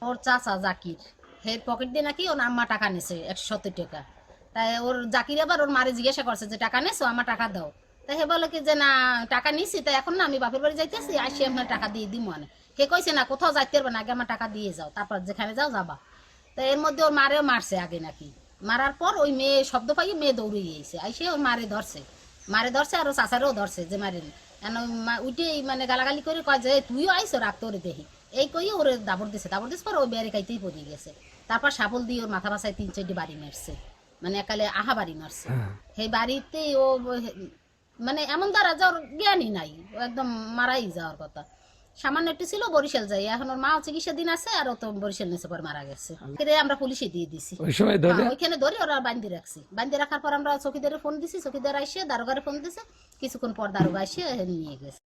ওর চাচা জাকির হে পকেট দিয়ে নাকি ওর আম্মা টাকা নিছে 170 টাকা। তাই ওর জাকির আবার ওর মারে জিজ্ঞাসা করছে যে টাকা নেছো, আমার টাকা দাও। তাই হে বলে কি যে না টাকা নিছি, তাই এখন না আমি বাপের বাড়ি যাইতেছি, আসি আপনার টাকা দিয়ে দিব মানে। হে কইছে না কোথাও যাইতে পারবে না, আগে আমার টাকা দিয়ে যাও, তারপর যেখানে যাও যাবা। তো এর মধ্যে ওর মারেও মারছে আগে নাকি। মারার পর ওই মেয়ে শব্দ পাই মেয়ে দৌড়ে গিয়েছে, আইসে ওর মারে ধরছে আর ও চাচারেও ধরছে যে মারেন। উঠেই মানে গালাগালি করে কয় যে তুইও আইসো রাখ তোরে দেখি। এই কইয়ে ওরে দাবর দিস পর ও বেড়ে খাইতেই পড়ে গেছে। তারপর সাবল দিয়ে ওর মাথা বাসায় 3-4টি বাড়ি মারছে, মানে একালে আহা বাড়ি মারছে। সেই বাড়িতেই ও মানে এমন দ্বারা যাওয়ার জ্ঞানই নাই, ও একদম মারাই যাওয়ার কথা। সামান্য একটু ছিল বরিশাল যাই, এখন ওর মা চিকিৎসা দিন আছে আর ও তো বরিশাল নেছে পর মারা গেছে। আমরা পুলিশে দিয়ে দিছি, ওইখানে ধরে ওরা বান্ধি রাখছি। বান্ধি রাখার পর আমরা চৌকিদারে ফোন দিছি, চৌকিদার আসে দারোগারে ফোন দিছে, কিছুক্ষণ পর দারোগা এসে নিয়ে গেছে।